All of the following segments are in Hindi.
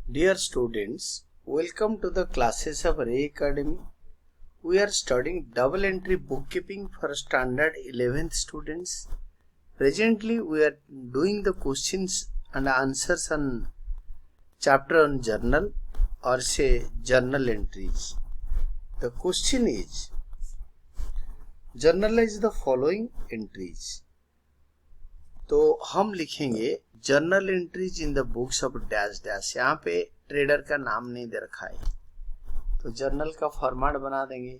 Dear students, welcome to the classes of Ray Academy. We are studying double entry bookkeeping for standard 11th students. Presently, we are doing the questions and answers on chapter on journal or say journal entries. The question is, journalize the following entries. तो हम लिखेंगे journal entries in the books of dash dash. यहाँ पे ट्रेडर का नाम नहीं दे रखा है, तो जर्नल का फॉर्मेट बना देंगे।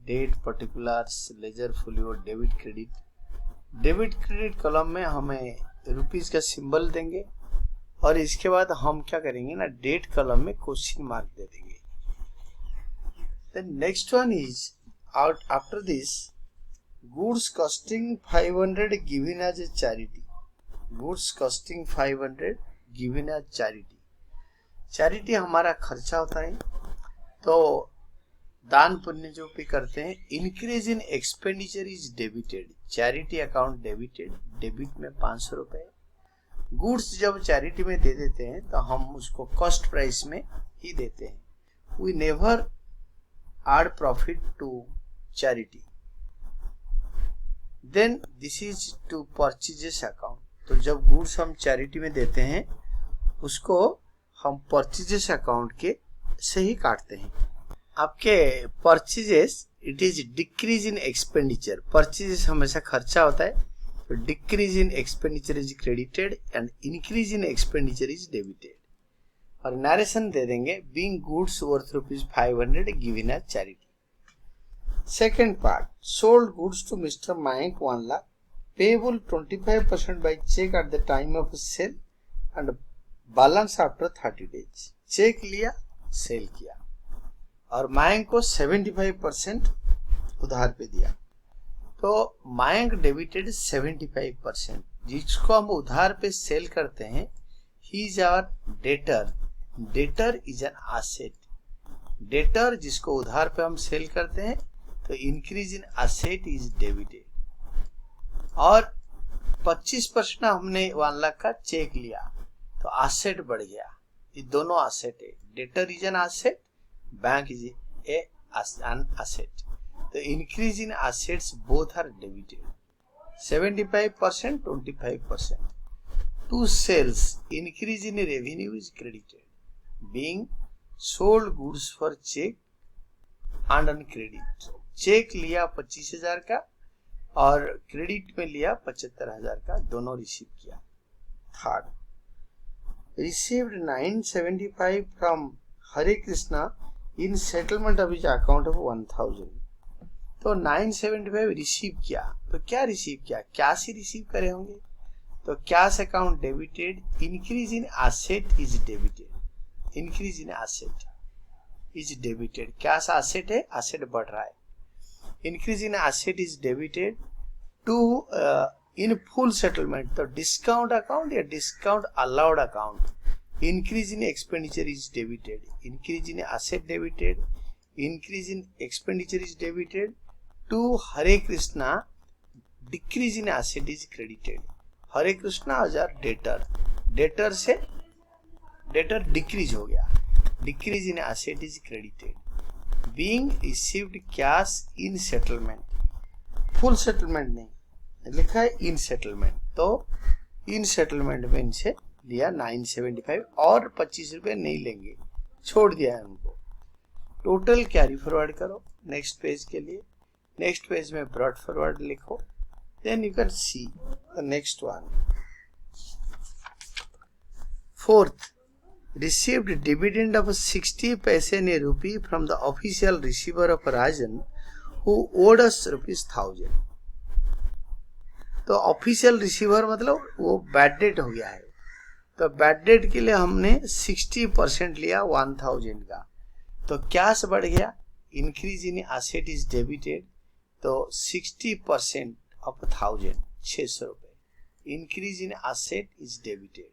Date, particulars, ledger, folio, debit, credit. Debit credit column में हमें रुपीस का सिंबल देंगे और इसके बाद हम क्या करेंगे ना, डेट कॉलम में क्वेश्चन मार्क दे देंगे। Then next one is out after this goods costing 500 given as a charity. Goods costing 500 given as charity. Charity हमारा खर्चा होता है, तो दान पुण्य जो भी करते हैं। Increase in expenditure is debited. Charity account debited, debit में 500 रुपए। गुड्स जब चैरिटी में दे देते हैं तो हम उसको कॉस्ट प्राइस में ही देते हैं। We never add profit to charity. Then this is to purchases account. तो जब गुड्स हम चैरिटी में देते हैं उसको हम परचेजेस अकाउंट के से ही काटते हैं। आपके purchases it is decrease in expenditure. Purchases हमेशा खर्चा होता है, तो decrease in expenditure is credited and increase in expenditure is debited. और नरेशन दे देंगे being goods worth ₹500 given as charity. Second part, sold goods to Mr. Mayank 1 lakh, payable 25% by check at the time of sale and balance after 30 days. Check लिया, सेल किया और मयंक को 75% उधार पे दिया। तो मयंक डेबिटेड 75%, जिसको हम उधार पे सेल करते हैं। He is our debtor. Debtor is an asset. Debtor जिसको उधार पे हम सेल करते हैं, तो increase in asset is debited. और 25% हमने 1 लाख का चेक लिया तो एसेट बढ़ गया। ये दोनों एसेट है। Debtor is an asset, bank is an asset. तो increase in assets both are debited. 75%, 25%। To sales, increase in revenue is credited being sold goods for cheque and on credit. Cheque लिया 25,000 का और क्रेडिट में लिया 75,000 का, दोनों रिसीव किया। Third, received 975 from Hare Krishna in settlement of his account of 1000। तो 975 रिसीव किया, तो क्या रिसीव किया? कैश ही रिसीव करे होंगे, तो cash account debited. Increase in asset is debited. Increase in asset is debited. Cash asset है, एसेट बढ़ रहा है। Increase in asset is debited to in full settlement. तो डिस्काउंट अकाउंट या discount allowed account. Increase in expenditure is debited. Increase in asset debited, increase in expenditure is debited to Hare Krishna. Decrease in asset is credited. Hare Krishna as our debtor. Debtor से डेटर डिक्रीज हो गया, decrease in asset is credited. Being received cash in settlement. Full settlement नहीं लिखा है, इन सेटलमेंट। तो इन सेटलमेंट में इनसे लिया 975 और 25 रुपए नहीं लेंगे, छोड़ दिया है उनको। टोटल कैरी फॉरवर्ड करो नेक्स्ट पेज के लिए। नेक्स्ट पेज में ब्रॉड फॉरवर्ड लिखो, then you can see the next one. Fourth, received dividend of 60 paise in a rupee from the official receiver of Rajan who owed us ₹1000। तो ऑफिशियल रिसीवर मतलब वो बैड डेट हो गया है, तो बैड डेट के लिए हमने 60% लिया 1000 का, तो कैश बढ़ गया। Increase in asset is debited, तो 60% ऑफ 1000 600 रुपए। Increase in asset is debited.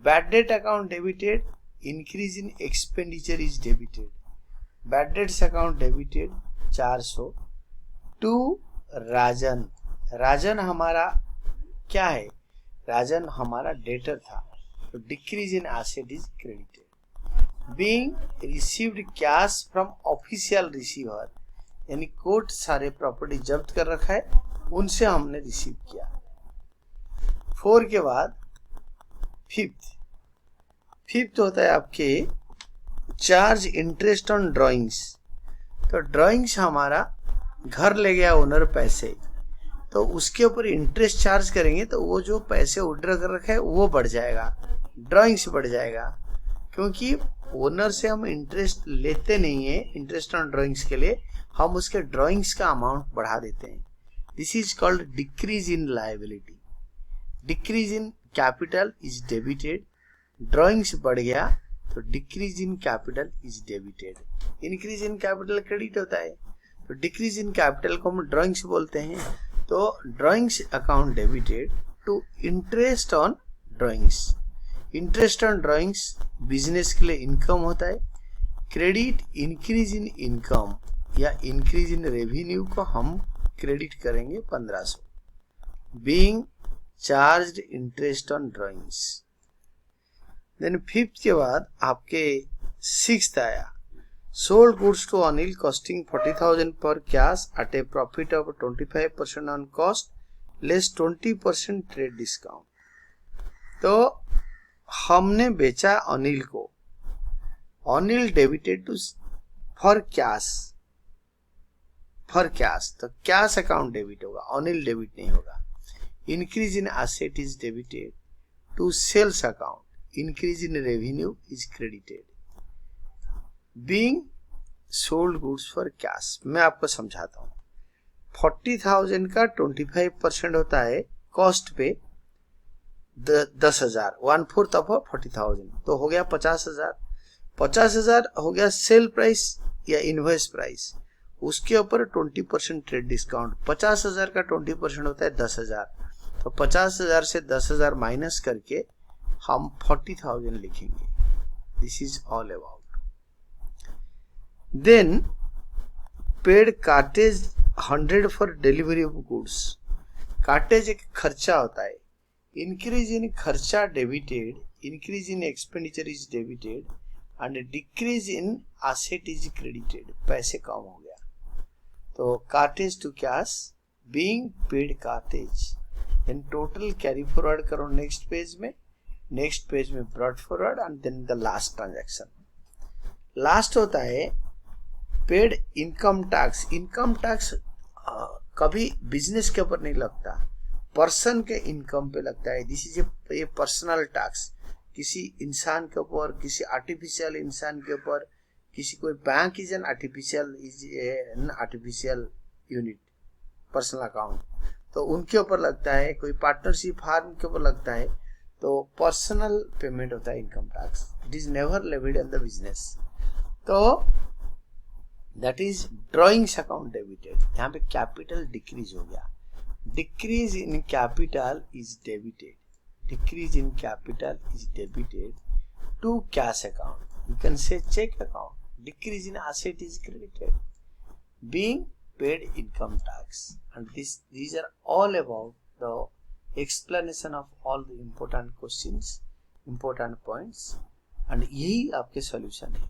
Bad debt account debited, increase in expenditure is debited. Bad debts account debited 400 to राजन। राजन हमारा क्या है? राजन हमारा डेटर था, तो decrease in asset is credited. Being received cash from official receiver, यानी कोर्ट सारे प्रॉपर्टी जब्त कर रखा है, उनसे हमने रिसीव किया। 4 के बाद फिफ्थ होता है आपके चार्ज इंटरेस्ट ऑन ड्राइंग्स। तो ड्राइंग्स हमारा घर ले गया ओनर पैसे, तो उसके ऊपर इंटरेस्ट चार्ज करेंगे तो वो जो पैसे विड्रॉ कर रखा है वो बढ़ जाएगा, ड्राइंग्स बढ़ जाएगा, क्योंकि ओनर से हम इंटरेस्ट लेते नहीं है। इंटरेस्ट ऑन ड्राइंग्स के लिए हम उसके ड्राइंग्स का अमाउंट बढ़ा देते हैं। This is called decrease in liability. Decrease in capital is debited, drawings बढ़ गया तो decrease in capital is debited. Increase in capital credit होता है, तो डिक्रीज इन कैपिटल को हम ड्राइंग्स बोलते हैं। तो drawings account debited to interest on drawings. Interest on drawings business के लिए इनकम होता है। क्रेडिट इंक्रीज इन इनकम या इंक्रीज इन रेवेन्यू को हम क्रेडिट करेंगे 1500। Being charged interest on drawings. Then 5th के बाद आपके 6th आया, sold goods to Anil costing 40,000 per cash at a profit of 25% on cost less 20% trade discount। तो हमने बेचा अनिल को, Anil debited to for cash, तो कैश अकाउंट डेबिट होगा, अनिल डेबिट नहीं होगा। Increase in asset is debited to sales account, increase in revenue is credited. Being sold goods for cash, मैं आपको समझाता हूँ। 40,000 का 25% होता है कॉस्ट पे 10,000, 1/4 ऑफ 40,000, तो हो गया 50,000। 50,000 हो गया सेल प्राइस या इनवॉइस प्राइस, उसके ऊपर 20% ट्रेड डिस्काउंट। 50,000 का 20% होता है 10,000, तो 50,000 से 10,000 माइनस करके हम 40,000 लिखेंगे। This is all about. Then paid cartage 100 for delivery of goods. Cartage एक खर्चा होता है। इंक्रीज इन खर्चा डेबिटेड, increase in expenditure is debited and decrease in asset is credited. पैसे कम हो गया तो cartage to cash, being paid cartage. Then total carry forward करो नेक्स्ट पेज में, नेक्स्ट पेज में brought forward and then the last transaction. Last होता है paid income tax. Income tax कभी बिजनेस के ऊपर नहीं लगता, पर्सन के इनकम पे लगता है। This is a personal tax, किसी इंसान के ऊपर, किसी आर्टिफिशियल इंसान के ऊपर, किसी कोई bank is an artificial unit, personal account, तो उनके ऊपर लगता है। कोई पार्टनरशिप फार्म के ऊपर लगता है, तो पर्सनल पेमेंट होता है income tax. It is never levied on the business. तो that is drawings account debited. यहाँ पे कैपिटल डिक्रीज हो गया, decrease in capital is debited, decrease in capital is debited to cash account, you can say cheque account. Decrease in asset is credited, being paid income tax. And these are all about the explanation of all the important questions, important points, and यही आपके सॉल्यूशन है।